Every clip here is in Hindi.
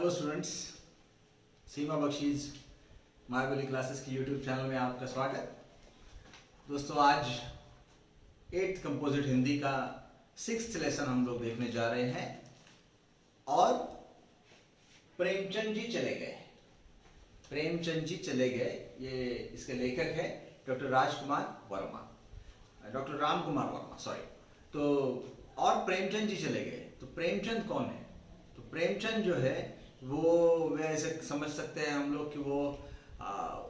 हेलो स्टूडेंट्स, सीमा बख्शीज मायबोली क्लासेस की यूट्यूब चैनल में आपका स्वागत। दोस्तों, आज 8th कंपोजिट हिंदी का 6th लेसन हम लोग देखने जा रहे हैं और प्रेमचंद जी चले गए। प्रेमचंद जी चले गए, ये इसके लेखक है doctor Rajkumar Verma, doctor Ram Kumar Verma, sorry. तो और प्रेमचंद जी चले गए, तो प्रेमचंद कौन है? तो प्रेमचंद जो है वो वैसे समझ सकते हैं हम लोग कि वो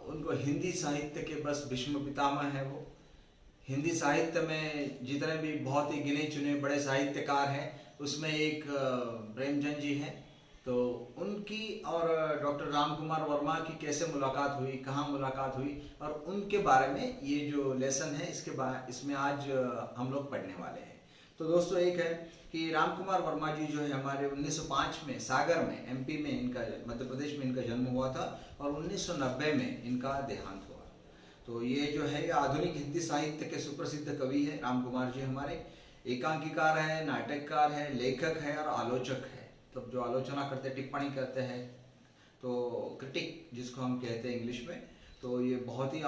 उनको हिंदी साहित्य के बस भीष्म पितामह है। वो हिंदी साहित्य में जितने भी बहुत ही गिने चुने बड़े साहित्यकार हैं उसमें एक प्रेमचंद जी हैं। तो उनकी और डॉक्टर राम कुमार वर्मा की कैसे मुलाकात हुई, कहाँ मुलाकात हुई, और उनके बारे में ये जो लेसन है इसमें आज हम लोग पढ़ने वाले हैं। तो दोस्तों, एक है कि राम कुमार वर्मा जी जो है हमारे 1905 में सागर में एमपी में इनका मध्य प्रदेश में इनका जन्म हुआ था और 1990 में इनका देहांत हुआ। तो ये जो है आधुनिक हिंदी साहित्य के सुप्रसिद्ध कवि है राम कुमार जी। हमारे एकांकीकार है, नाटककार है, लेखक है और आलोचक है। मतलब जो आलोचना करते, टिप्पणी करते हैं, तो क्रिटिक जिसको हम कहते हैं इंग्लिश में। तो ये बहुत ही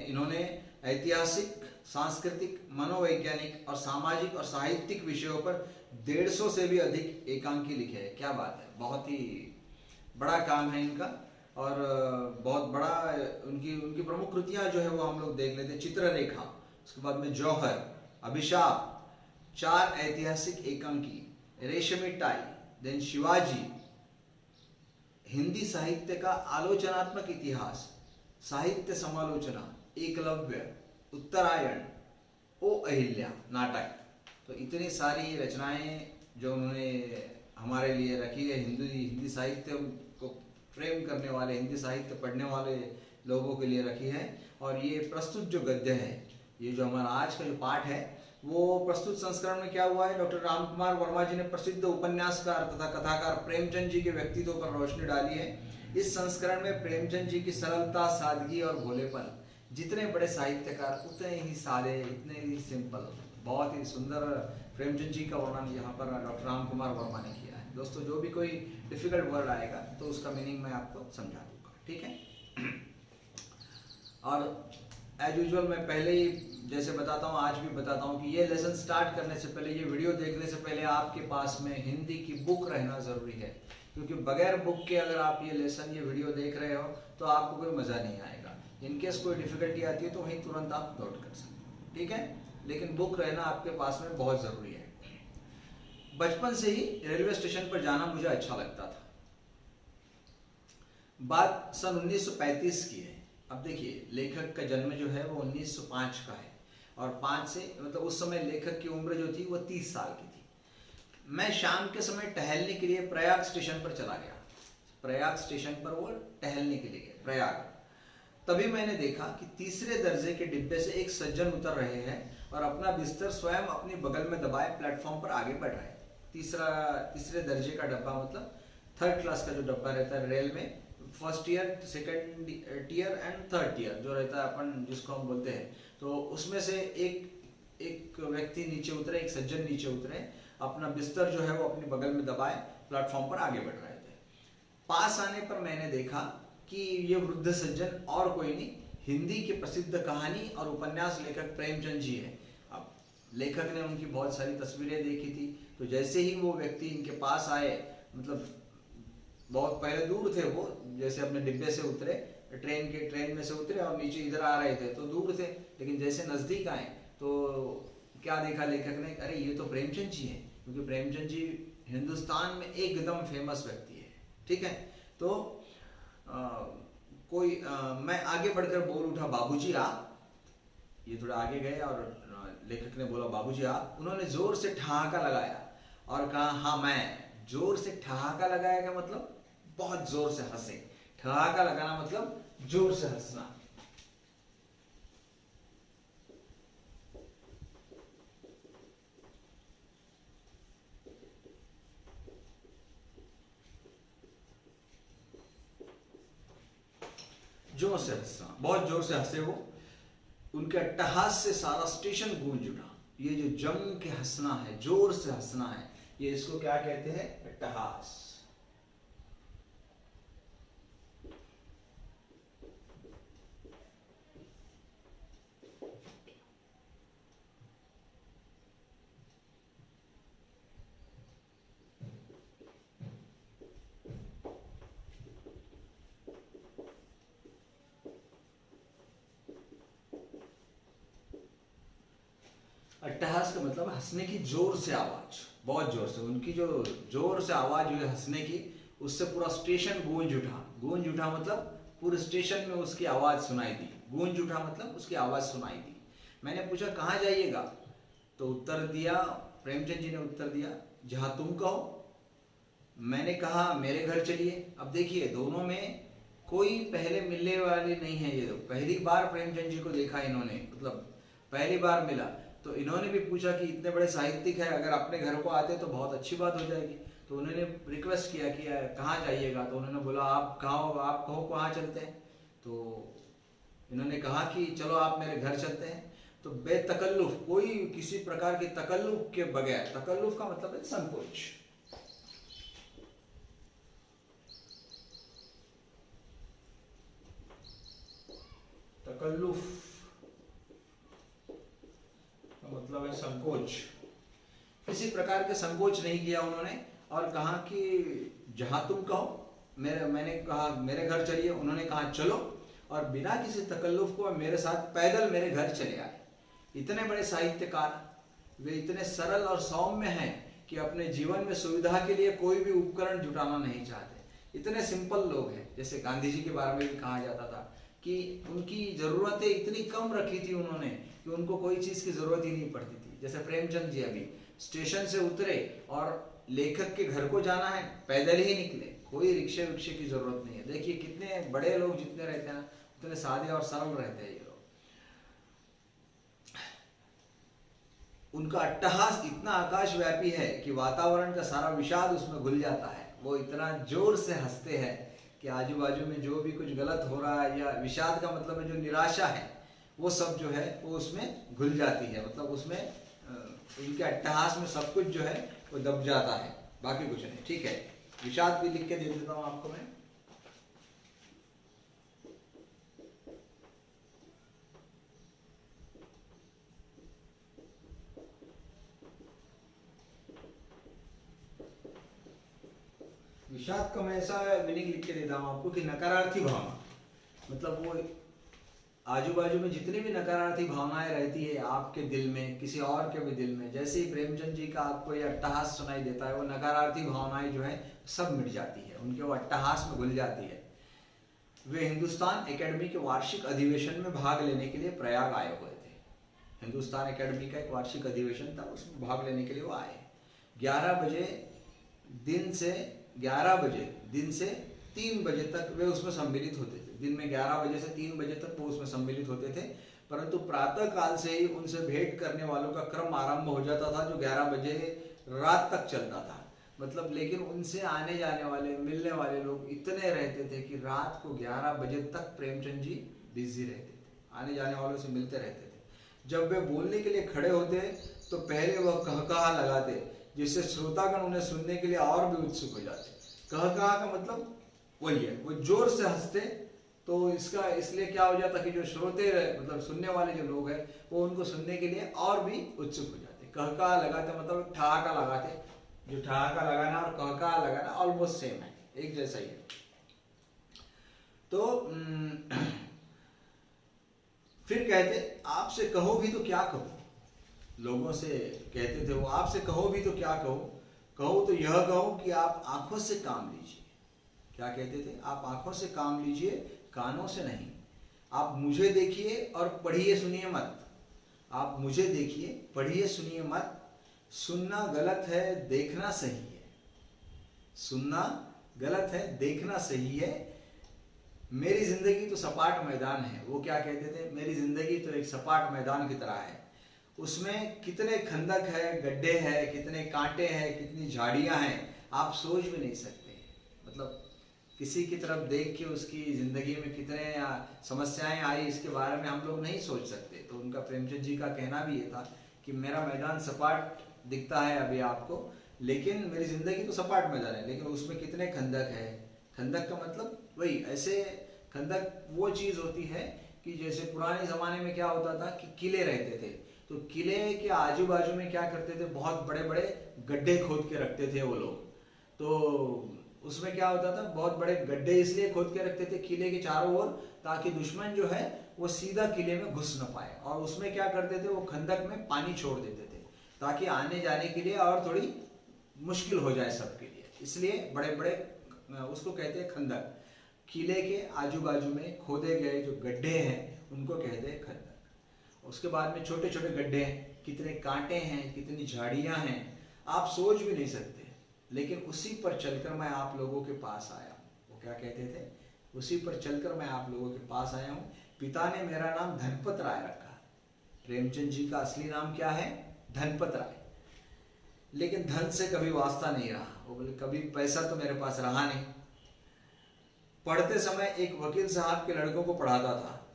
इन्होंने ऐतिहासिक, सांस्कृतिक, मनोवैज्ञानिक और सामाजिक और साहित्यिक विषयों पर 150 से भी अधिक एकांकी लिखे हैं। क्या बात है, बहुत ही बड़ा काम है इनका। और बहुत बड़ा उनकी प्रमुख कृतियां जो है वो हम लोग देख लेते हैं। चित्ररेखा, उसके बाद में जौहर, अभिशाप, 4 ऐतिहासिक एकांकी, रेशमी टाई, देन शिवाजी, हिंदी साहित्य का आलोचनात्मक इतिहास, साहित्य समालोचना, एकलव्य, उत्तरायण, ओ अहिल्या नाटक। तो इतनी सारी रचनाएं जो उन्होंने हमारे लिए रखी है, हिंदी साहित्य को प्रेम करने वाले, हिंदी साहित्य पढ़ने वाले लोगों के लिए रखी है। और ये प्रस्तुत जो गद्य है, ये जो हमारा आज का जो पाठ है, वो प्रस्तुत संस्करण में क्या हुआ है, डॉक्टर राम कुमार वर्मा जी ने प्रसिद्ध उपन्यासकार तथा कथाकार प्रेमचंद जी के व्यक्तित्व पर रोशनी डाली है। इस संस्करण में प्रेमचंद जी की सरलता, सादगी और भोलेपन, जितने बड़े साहित्यकार उतने ही सादे, इतने ही सिंपल, बहुत ही सुंदर प्रेमचंद जी का वर्णन यहाँ पर डॉक्टर राम कुमार वर्मा ने किया है। दोस्तों, जो भी कोई डिफिकल्ट वर्ड आएगा तो उसका मीनिंग मैं आपको समझा दूंगा, ठीक है। और एज यूजुअल मैं पहले ही जैसे बताता हूँ, आज भी बताता हूँ कि ये लेसन स्टार्ट करने से पहले, ये वीडियो देखने से पहले आपके पास में हिंदी की बुक रहना ज़रूरी है। क्योंकि बगैर बुक के अगर आप ये लेसन, ये वीडियो देख रहे हो तो आपको कोई मज़ा नहीं आएगा। इनकेस कोई डिफिकल्टी आती है तो वहीं तुरंत आप नोट कर सकते हो, ठीक है। लेकिन बुक रहना आपके पास में बहुत ज़रूरी है। बचपन से ही रेलवे स्टेशन पर जाना मुझे अच्छा लगता था। बात सन 1935 की है। अब देखिए, लेखक का जन्म जो है वो 1905 का है और 5 से मतलब उस समय लेखक की उम्र जो थी वो 30 साल की थी। मैं शाम के समय टहलने के लिए प्रयाग स्टेशन पर चला गया। प्रयाग स्टेशन पर वो टहलने के लिए गए, प्रयाग। तभी मैंने देखा कि तीसरे दर्जे के डिब्बे से एक सज्जन उतर रहे हैं और अपना बिस्तर स्वयं अपनी बगल में दबाए प्लेटफॉर्म पर आगे बढ़ रहे हैं। तीसरे दर्जे का डब्बा मतलब 3rd क्लास का जो डब्बा रहता है रेल में, 1st year, 2nd year and 3rd year जो रहता है अपन जिसको हम बोलते हैं। तो उसमें से एक व्यक्ति नीचे उतरे, एक सज्जन नीचे उतरे, अपना बिस्तर जो है वो अपनी बगल में दबाए प्लेटफॉर्म पर आगे बढ़ रहे थे। पास आने पर मैंने देखा कि ये वृद्ध सज्जन और कोई नहीं, हिंदी के प्रसिद्ध कहानी और उपन्यास लेखक प्रेमचंद जी हैं। अब लेखक ने उनकी बहुत सारी तस्वीरें देखी थी। तो जैसे ही वो व्यक्ति इनके पास आए, मतलब बहुत पहले दूर थे वो, जैसे अपने डिब्बे से उतरे, ट्रेन में से उतरे और नीचे इधर आ रहे थे तो दूर थे, लेकिन जैसे नज़दीक आए तो क्या देखा लेखक ने, अरे ये तो प्रेमचंद जी हैं। क्योंकि प्रेमचंद जी हिंदुस्तान में एकदम फेमस व्यक्ति है, ठीक है। तो मैं आगे बढ़कर बोल उठा, बाबूजी आप। ये थोड़ा आगे गए और लेखक ने बोला, बाबूजी आप। उन्होंने जोर से ठहाका लगाया और कहा, हाँ मैं। जोर से ठहाका लगाया का मतलब बहुत जोर से हंसे। ठहाका लगाना मतलब जोर से हंसना। जोर से हंसना, बहुत जोर से हंसे वो। उनके अट्टहास से सारा स्टेशन गूंज उठा। ये जो जम के हंसना है, जोर से हंसना है, ये इसको क्या कहते हैं, अट्टहास। अट्टहास का मतलब है हंसने की जोर से आवाज, बहुत जोर से। उनकी जो जोर से आवाज हुई हंसने की, उससे पूरा स्टेशन गूंज उठा। गूंज उठा मतलब पूरे स्टेशन में उसकी आवाज सुनाई दी। गूंज उठा मतलब उसकी आवाज सुनाई दी। मैंने पूछा कहाँ जाइएगा, तो उत्तर दिया, प्रेमचंद जी ने उत्तर दिया, जहां तुम कहो। मैंने कहा मेरे घर चलिए। अब देखिए दोनों में कोई पहले मिलने वाली नहीं है। ये तो पहली बार प्रेमचंद जी को देखा इन्होंने, मतलब पहली बार मिला। तो इन्होंने भी पूछा कि इतने बड़े साहित्यिक है, अगर अपने घर को आते तो बहुत अच्छी बात हो जाएगी। तो उन्होंने रिक्वेस्ट किया कि कहाँ जाइएगा, तो उन्होंने बोला आप कहो कहाँ चलते हैं। तो इन्होंने कहा कि चलो आप मेरे घर चलते हैं। तो बेतकल्लुफ, कोई किसी प्रकार की तकल्लुफ के बगैर, तकल्लुफ का मतलब है संकोच, तकल्लुफ का मतलब है संकोच। किसी प्रकार के संकोच नहीं किया उन्होंने और कहा कि जहां तुम कहो। मैंने कहा मेरे घर चलिए, उन्होंने कहा चलो, और बिना किसी तकल्लुफ को मेरे साथ पैदल मेरे घर चले आए। इतने बड़े साहित्यकार, वे इतने सरल और सौम्य हैं कि अपने जीवन में सुविधा के लिए कोई भी उपकरण जुटाना नहीं चाहते। इतने सिंपल लोग हैं। जैसे गांधी जी के बारे में भी कहा जाता था कि उनकी जरूरतें इतनी कम रखी थी उन्होंने कि उनको कोई चीज की जरूरत ही नहीं पड़ती थी। जैसे प्रेमचंद जी अभी स्टेशन से उतरे और लेखक के घर को जाना है, पैदल ही निकले, कोई रिक्शे विक्शे की जरूरत नहीं है। देखिए कितने बड़े लोग जितने रहते हैं ना, उतने सादे और सरल रहते हैं ये लोग। उनका अट्टहास इतना आकाशव्यापी है कि वातावरण का सारा विषाद उसमें घुल जाता है। वो इतना जोर से हंसते हैं कि आजू बाजू में जो भी कुछ गलत हो रहा है, या विषाद का मतलब है जो निराशा है, वो सब जो है वो उसमें घुल जाती है। मतलब उसमें इनके अट्टहास में सब कुछ जो है वो दब जाता है, बाकी कुछ नहीं। ठीक है, विषाद भी लिख के दे देता हूं आपको मैं। विषाद का मैं ऐसा मीनिंग लिख के देता हूं आपको कि नकारार्थी भावना, मतलब वो आजू बाजू में जितनी भी नकारार्थी भावनाएं रहती है आपके दिल में, किसी और के भी दिल में, जैसे ही प्रेमचंद जी का आपको ये अट्टहास सुनाई देता है, वो नकारार्थी भावनाएं जो है सब मिट जाती है, उनके वो अट्टहास में घुल जाती है। वे हिंदुस्तान एकेडमी के वार्षिक अधिवेशन में भाग लेने के लिए प्रयाग आए हुए थे। हिंदुस्तान एकेडमी का एक वार्षिक अधिवेशन था, उसमें भाग लेने के लिए वो आए। 11 बजे दिन से 3 बजे तक वे उसमें सम्मिलित होते थे। दिन में 11 बजे से 3 बजे तक वो उसमें सम्मिलित होते थे, परंतु प्रातः काल से ही उनसे भेंट करने वालों का क्रम आरंभ हो जाता था, जो 11 बजे रात तक चलता था। मतलब लेकिन उनसे आने जाने वाले, मिलने वाले लोग इतने रहते थे कि रात को 11 बजे तक प्रेमचंद जी बिजी रहते थे, आने जाने वालों से मिलते रहते थे। जब वे बोलने के लिए खड़े होते तो पहले वह कहकहा लगाते, जिससे श्रोतागण उन्हें सुनने के लिए और भी उत्सुक हो जाते। कहकहा का मतलब वही है, वो जोर से हंसते, तो इसका इसलिए क्या हो जाता कि जो श्रोते मतलब सुनने वाले जो लोग हैं वो उनको सुनने के लिए और भी उत्सुक हो जाते। कहकहा लगाते मतलब ठहाका लगाते, जो ठहाका लगाना और कहकहा लगाना ऑलमोस्ट सेम है, एक जैसा ही है। तो फिर कहते आपसे कहो भी तो क्या कहो, लोगों से कहते थे वो, आपसे कहो भी तो क्या कहो, कहो तो यह कहो कि आप आंखों से काम लीजिए। क्या कहते थे? आप आंखों से काम लीजिए, कानों से नहीं। आप मुझे देखिए और पढ़िए सुनिए मत। आप मुझे देखिए, पढ़िए सुनिए मत। सुनना गलत है, देखना सही है। सुनना गलत है, देखना सही है। मेरी जिंदगी तो सपाट मैदान है। वो क्या कहते थे? मेरी जिंदगी तो एक सपाट मैदान की तरह है, उसमें कितने खंदक है, गड्ढे हैं, कितने कांटे हैं, कितनी झाड़ियां हैं, आप सोच भी नहीं सकते। मतलब किसी की तरफ देख के उसकी जिंदगी में कितने समस्याएं आई, इसके बारे में हम लोग नहीं सोच सकते। तो उनका, प्रेमचंद जी का कहना भी ये था कि मेरा मैदान सपाट दिखता है अभी आपको, लेकिन मेरी जिंदगी तो सपाट मैदान है, लेकिन उसमें कितने खंदक है। खंदक का मतलब वही, ऐसे खंदक वो चीज होती है कि जैसे पुराने जमाने में क्या होता था कि किले रहते थे, तो किले के आजू बाजू में क्या करते थे, बहुत बड़े बड़े गड्ढे खोद के रखते थे वो लोग। तो उसमें क्या होता था, बहुत बड़े गड्ढे इसलिए खोद के रखते थे किले के चारों ओर, ताकि दुश्मन जो है वो सीधा किले में घुस न पाए। और उसमें क्या करते थे, वो खंदक में पानी छोड़ देते थे ताकि आने जाने के लिए और थोड़ी मुश्किल हो जाए सबके लिए। इसलिए बड़े बड़े उसको कहते हैं खंदक। किले के आजू बाजू में खोदे गए जो गड्ढे हैं उनको कहते हैं खंदक। उसके बाद में छोटे छोटे गड्ढे हैं, कितने कांटे हैं, कितनी झाड़ियां हैं, आप सोच भी नहीं सकते। लेकिन उसी पर चलकर मैं आप लोगों के पास आया हूँ। वो क्या कहते थे, उसी पर चलकर मैं आप लोगों के पास आया हूँ। पिता ने मेरा नाम धनपत राय रखा। प्रेमचंद जी का असली नाम क्या है, धनपत राय। लेकिन धन से कभी वास्ता नहीं रहा। वो बोले कभी पैसा तो मेरे पास रहा नहीं। पढ़ते समय एक वकील साहब के लड़कों को पढ़ाता था,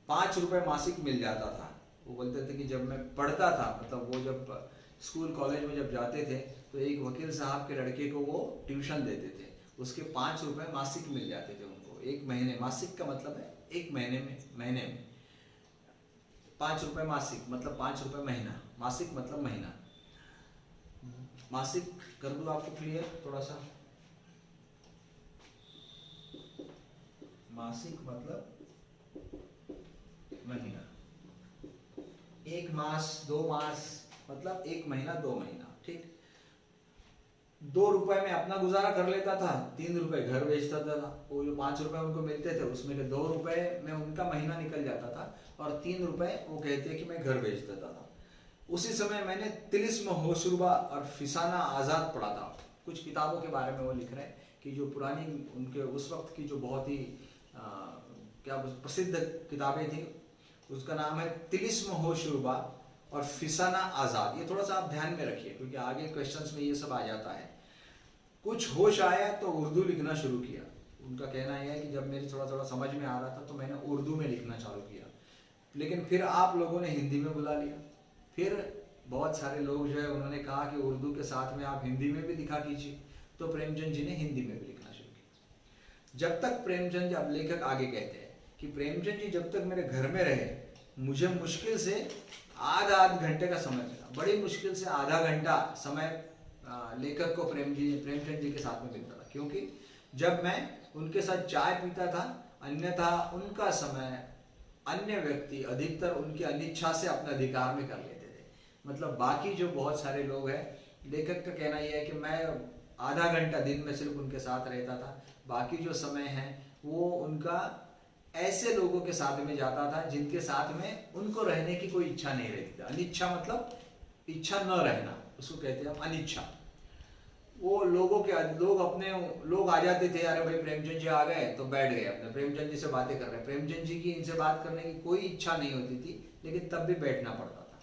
5 रुपए मासिक मिल जाता था। वो बोलते थे कि जब मैं पढ़ता था, मतलब वो जब स्कूल कॉलेज में जब जाते थे तो एक वकील साहब के लड़के को वो ट्यूशन देते थे, उसके 5 रुपए मासिक मिल जाते थे उनको एक महीने। मासिक का मतलब है एक महीने में 5 रुपए मासिक मतलब 5 रुपए महीना। मासिक मतलब महीना। मासिक कर दूं आपको क्लियर थोड़ा सा। मासिक मतलब महीना। 1 मास 2 मास मतलब 1 महीना 2 महीना, ठीक। 2 रुपए में अपना गुजारा कर लेता था, 3 रुपए घर बेचता था। वो जो 5 रुपए उनको मिलते थे उसमें के 2 रुपए में उनका महीना निकल जाता था और 3 रुपए वो कहते कि मैं घर बेच देता था। उसी समय मैंने तिलिस्म होशरुबा और फिसाना आज़ाद पढ़ा था। कुछ किताबों के बारे में वो लिख रहे हैं कि जो पुरानी उनके उस वक्त की जो बहुत ही क्या प्रसिद्ध किताबें थी, उसका नाम है तिलिस्म होशरुबा और फिसाना आज़ाद। ये थोड़ा सा आप ध्यान में रखिए क्योंकि आगे क्वेश्चंस में ये सब आ जाता है। कुछ होश आया तो उर्दू लिखना शुरू किया। उनका कहना यह है कि जब मेरी थोड़ा समझ में आ रहा था तो मैंने उर्दू में लिखना चालू किया, लेकिन फिर आप लोगों ने हिंदी में बुला लिया। फिर बहुत सारे लोग जो है उन्होंने कहा कि उर्दू के साथ में आप हिंदी में भी लिखा कीजिए, तो प्रेमचंद जी ने हिंदी में भी लिखना शुरू किया। जब तक प्रेमचंद, अब लेखक आगे कहते हैं कि प्रेमचंद जी जब तक मेरे घर में रहे, मुझे मुश्किल से आधा घंटे का समय मिला। बड़ी मुश्किल से आधा घंटा समय लेखक को प्रेमचंद जी के साथ में मिलता था, क्योंकि जब मैं उनके साथ चाय पीता था, अन्यथा उनका समय अन्य व्यक्ति अधिकतर उनकी अनिच्छा से अपने अधिकार में कर लेते थे। मतलब बाकी जो बहुत सारे लोग हैं, लेखक का कहना यह है कि मैं आधा घंटा दिन में सिर्फ उनके साथ रहता था, बाकी जो समय है वो उनका ऐसे लोगों के साथ में जाता था जिनके साथ में उनको रहने की कोई इच्छा नहीं रहती थी। अनिच्छा मतलब इच्छा न रहना, उसको कहते हैं हम अनिच्छा। वो लोग आ जाते थे, अरे भाई प्रेमचंद जी आ गए तो बैठ गए अपने, प्रेमचंद जी से बातें कर रहे हैं। प्रेमचंद जी की इनसे बात करने की कोई इच्छा नहीं होती थी, लेकिन तब भी बैठना पड़ता था।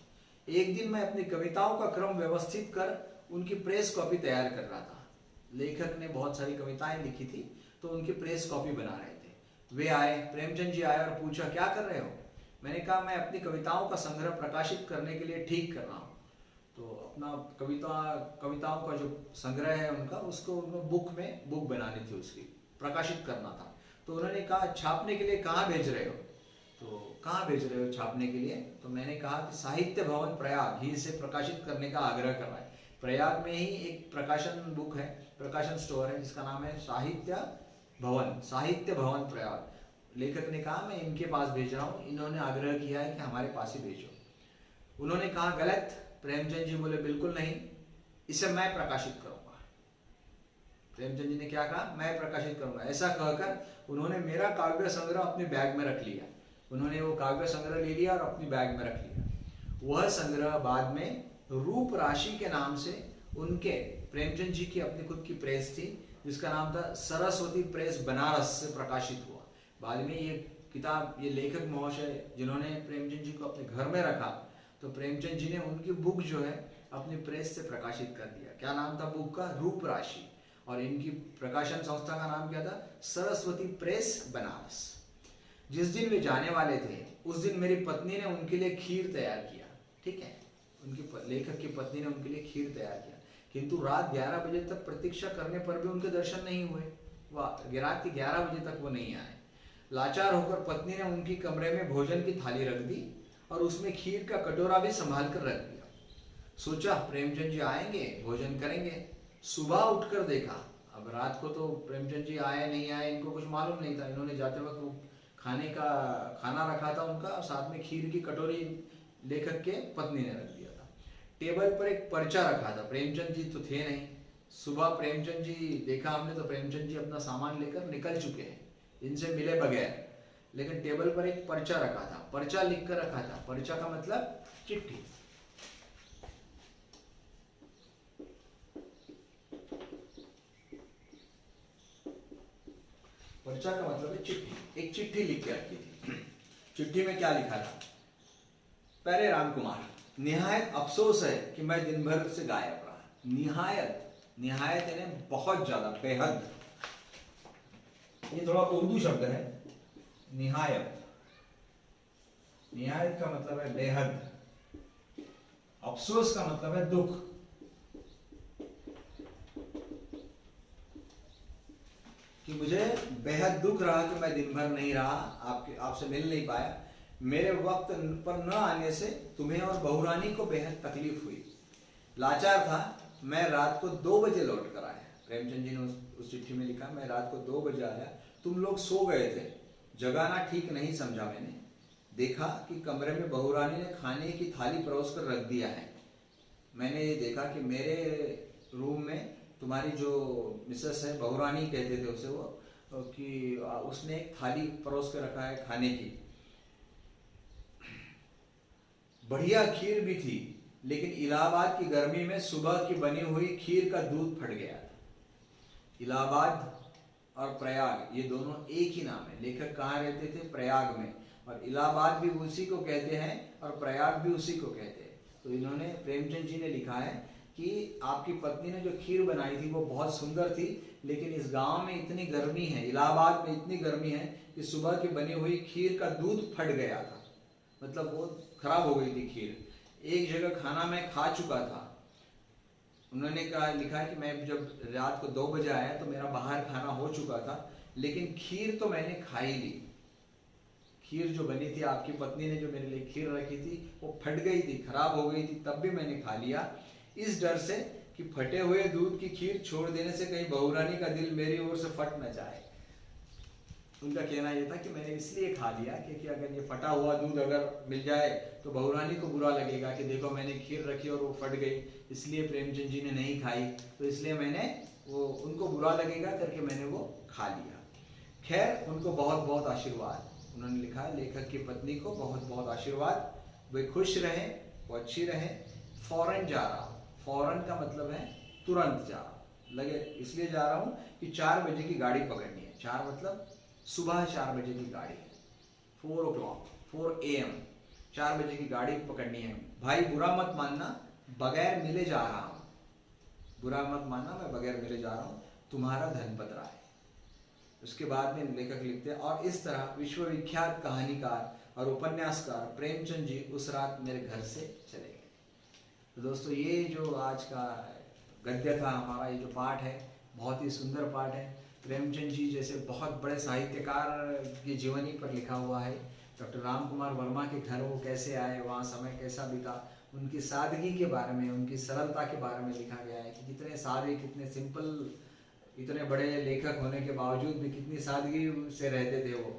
एक दिन मैं अपनी कविताओं का क्रम व्यवस्थित कर उनकी प्रेस कॉपी तैयार कर रहा था। लेखक ने बहुत सारी कविताएं लिखी थी तो उनकी प्रेस कॉपी बना रहे थे। वे आए, प्रेमचंद जी आए और पूछा क्या कर रहे हो। मैंने कहा मैं अपनी कविताओं का संग्रह प्रकाशित करने के लिए ठीक कर रहा हूँ। तो अपना कविताओं का जो संग्रह है उनका, उसको बुक बनानी थी, उसकी प्रकाशित करना था। तो उन्होंने कहा छापने के लिए कहाँ भेज रहे हो। तो कहाँ भेज रहे हो छापने के लिए। तो मैंने कहा कि साहित्य भवन प्रयाग ही इसे प्रकाशित करने का आग्रह कर रहा है। प्रयाग में ही एक प्रकाशन बुक है, प्रकाशन स्टोर है जिसका नाम है साहित्य भवन प्रयाग। लेखक ने कहा मैं इनके पास भेज रहा हूँ, इन्होंने आग्रह किया है कि हमारे पास ही भेजो। उन्होंने कहा गलत। प्रेमचंद जी बोले बिल्कुल नहीं, इसे मैं प्रकाशित करूंगा। प्रेमचंद जी ने क्या कहा, मैं प्रकाशित करूंगा। ऐसा कहकर उन्होंने मेरा काव्य संग्रह अपने बैग में रख लिया। उन्होंने वो काव्य संग्रह ले लिया और अपनी बैग में रख लिया। वह संग्रह बाद में रूप राशि के नाम से उनके प्रेमचंद जी की अपनी खुद की प्रेस थी, जिसका नाम था सरस्वती प्रेस बनारस से प्रकाशित हुआ। बाद में ये किताब, ये लेखक महाशय जिन्होंने प्रेमचंद जी को अपने घर में रखा, तो प्रेमचंद जी ने उनकी बुक जो है अपनी प्रेस से प्रकाशित कर दिया। क्या नाम था बुक का, रूप राशि। और इनकी प्रकाशन संस्था का नाम क्या था, सरस्वती प्रेस बनारस। जिस दिन वे जाने वाले थे उस दिन मेरी पत्नी ने उनके लिए खीर तैयार किया। ठीक है, उनकी लेखक की पत्नी ने उनके लिए खीर तैयार किया, किंतु रात 11 बजे तक प्रतीक्षा करने पर भी उनके दर्शन नहीं हुए। रात के 11 बजे तक वो नहीं आए। लाचार होकर पत्नी ने उनकी कमरे में भोजन की थाली रख दी और उसमें खीर का कटोरा भी संभाल कर रख दिया। सोचा प्रेमचंद जी आएंगे, भोजन करेंगे। सुबह उठकर देखा, अब रात को तो प्रेमचंद जी आए नहीं आए इनको कुछ मालूम नहीं था। इन्होंने जाते वक्त वो खाना रखा था उनका, और साथ में खीर की कटोरी लेखक के पत्नी ने रख दिया था। टेबल पर एक पर्चा रखा था, प्रेमचंद जी तो थे नहीं। सुबह प्रेमचंद जी देखा हमने तो प्रेमचंद जी अपना सामान लेकर निकल चुके हैं, इनसे मिले बगैर। लेकिन टेबल पर एक पर्चा रखा था, पर्चा लिख कर रखा था। पर्चा का मतलब चिट्ठी। पर्चा का मतलब है चिट्ठी। एक चिट्ठी लिख के रखी थी। चिट्ठी में क्या लिखा था? प्यारे राम कुमार, निहायत अफसोस है कि मैं दिन भर से गायब रहा। निहायत, निहायत यानी बहुत ज्यादा, बेहद। ये थोड़ा उर्दू शब्द है निहायत। निहायत का मतलब है बेहद। अफसोस का मतलब है दुख। कि मुझे बेहद दुख रहा कि मैं दिन भर नहीं रहा, आपसे मिल नहीं पाया। मेरे वक्त पर न आने से तुम्हें और बहुरानी को बेहद तकलीफ हुई। लाचार था, मैं रात को 2 बजे लौट कर आया। प्रेमचंद जी ने उस चिट्ठी में लिखा, मैं रात को 2 बजे आया, तुम लोग सो गए थे। जगाना ठीक नहीं समझा। मैंने देखा कि कमरे में बहुरानी ने खाने की थाली परोस कर रख दिया है। मैंने ये देखा कि मेरे रूम में तुम्हारी जो मिसेस है, बहुरानी कहते थे उसे वो, कि उसने एक थाली परोस कर रखा है खाने की। बढ़िया खीर भी थी, लेकिन इलाहाबाद की गर्मी में सुबह की बनी हुई खीर का दूध फट गया था। इलाहाबाद और प्रयाग ये दोनों एक ही नाम है। लेखक कहाँ रहते थे? प्रयाग में। और इलाहाबाद भी उसी को कहते हैं और प्रयाग भी उसी को कहते हैं। तो इन्होंने, प्रेमचंद जी ने लिखा है कि आपकी पत्नी ने जो खीर बनाई थी वो बहुत सुंदर थी, लेकिन इस गांव में इतनी गर्मी है, इलाहाबाद में इतनी गर्मी है कि सुबह की बनी हुई खीर का दूध फट गया था। मतलब वो खराब हो गई थी खीर। एक जगह खाना मैं खा चुका था। उन्होंने कहा, लिखा है कि मैं जब रात को 2 बजे आया तो मेरा बाहर खाना हो चुका था, लेकिन खीर तो मैंने खा ही ली। खीर जो बनी थी, आपकी पत्नी ने जो मेरे लिए खीर रखी थी, वो फट गई थी, खराब हो गई थी, तब भी मैंने खा लिया, इस डर से कि फटे हुए दूध की खीर छोड़ देने से कहीं बहुरानी का दिल मेरी ओर से फट न जाए। उनका कहना यह था कि मैंने इसलिए खा लिया क्योंकि अगर ये फटा हुआ दूध अगर मिल जाए तो बहुरानी को बुरा लगेगा कि देखो मैंने खीर रखी और वो फट गई, इसलिए प्रेमचंद जी ने नहीं खाई, तो इसलिए मैंने वो, उनको बुरा लगेगा करके मैंने वो खा लिया। खैर, उनको बहुत बहुत आशीर्वाद। उन्होंने लिखा है, लेखक की पत्नी को बहुत बहुत आशीर्वाद, वे खुश रहे, वो अच्छी रहे। फौरन जा रहा हूँ। फौरन का मतलब है तुरंत जा रहा हूँ। लगे इसलिए जा रहा हूँ कि 4 बजे की गाड़ी पकड़नी है। 4 मतलब सुबह 4 बजे की गाड़ी, 4 o'clock, 4 AM, 4 बजे की गाड़ी पकड़नी है। भाई बुरा मत मानना, बगैर मिले जा रहा हूँ। बुरा मत मानना, मैं बगैर मिले जा रहा हूँ, तुम्हारा धनपत राय। उसके बाद में लेखक लिखते हैं, और इस तरह विश्वविख्यात कहानीकार और उपन्यासकार प्रेमचंद जी उस रात मेरे घर से चले गए। तो दोस्तों, ये जो आज का गद्य था हमारा, ये जो पाठ है, बहुत ही सुंदर पाठ है। प्रेमचंद जी जैसे बहुत बड़े साहित्यकार की जीवनी पर लिखा हुआ है। डॉक्टर राम कुमार वर्मा के घर वो कैसे आए, वहाँ समय कैसा बीता, उनकी सादगी के बारे में, उनकी सरलता के बारे में लिखा गया है कि कितने सादे, कितने सिंपल, इतने बड़े लेखक होने के बावजूद भी कितनी सादगी से रहते थे वो।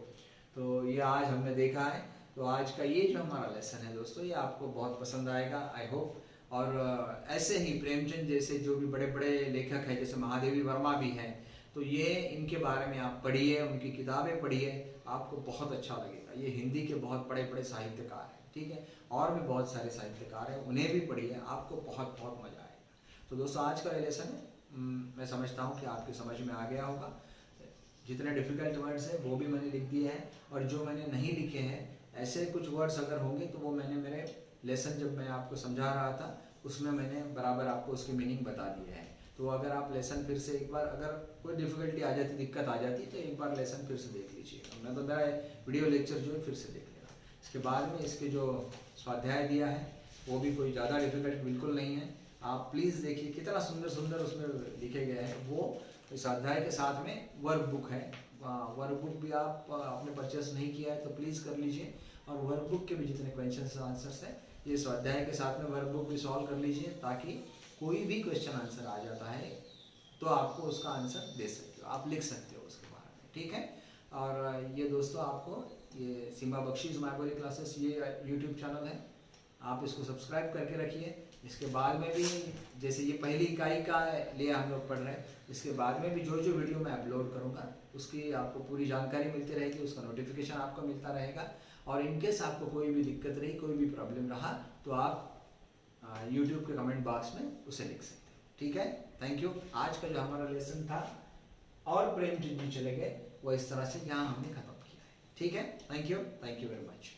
तो ये आज हमने देखा है। तो आज का ये जो हमारा लेसन है दोस्तों, ये आपको बहुत पसंद आएगा, आई होप। और ऐसे ही प्रेमचंद जैसे जो भी बड़े बड़े लेखक हैं, जैसे महादेवी वर्मा भी हैं, तो ये इनके बारे में आप पढ़िए, उनकी किताबें पढ़िए, आपको बहुत अच्छा लगेगा। ये हिंदी के बहुत बड़े बड़े साहित्यकार हैं, ठीक है। और भी बहुत सारे साहित्यकार हैं, उन्हें भी पढ़िए, आपको बहुत बहुत मजा आएगा। तो दोस्तों, आज का लेसन है, मैं समझता हूँ कि आपके समझ में आ गया होगा। जितने डिफ़िकल्ट वर्ड्स हैं वो भी मैंने लिख दिए हैं, और जो मैंने नहीं लिखे हैं, ऐसे कुछ वर्ड्स अगर होंगे तो वो मैंने मेरे लेसन जब मैं आपको समझा रहा था उसमें मैंने बराबर आपको उसकी मीनिंग बता दिए हैं। तो अगर आप लेसन फिर से एक बार, अगर कोई डिफ़िकल्टी आ जाती, दिक्कत आ जाती, तो एक बार लेसन फिर से देख लीजिएगा। मैं तो मेरा वीडियो लेक्चर जो है फिर से देख लेना। इसके बाद में इसके जो स्वाध्याय दिया है वो भी कोई ज़्यादा डिफ़िकल्ट बिल्कुल नहीं है। आप प्लीज़ देखिए कितना सुंदर सुंदर उसमें लिखे गए हैं। वो स्वाध्याय के साथ में वर्क बुक है, वर्क बुक भी आप आपने परचेस नहीं किया है तो प्लीज़ कर लीजिए। और वर्क बुक के भी जितने क्वेश्चन आंसर्स हैं, ये स्वाध्याय के साथ में वर्क बुक भी सॉल्व कर लीजिए, ताकि कोई भी क्वेश्चन आंसर आ जाता है तो आपको उसका आंसर दे सकते हो, आप लिख सकते हो उसके बारे में, ठीक है। और ये दोस्तों आपको ये सीमा बख्शी जुमाइबोली क्लासेस ये यूट्यूब चैनल है, आप इसको सब्सक्राइब करके रखिए। इसके बाद में भी जैसे ये पहली इकाई का लिए हम लोग पढ़ रहे हैं, इसके बाद में भी जो जो वीडियो मैं अपलोड करूँगा उसकी आपको पूरी जानकारी मिलती रहेगी, उसका नोटिफिकेशन आपको मिलता रहेगा। और इनकेस आपको कोई भी दिक्कत रही, कोई भी प्रॉब्लम रहा तो आप यूट्यूब के कमेंट बॉक्स में उसे लिख सकते हैं। ठीक है, थैंक यू। आज का जो हमारा लेसन था और प्रेमचंद जी चले गए, वो इस तरह से यहाँ हमने खत्म किया है। ठीक है, थैंक यू वेरी मच।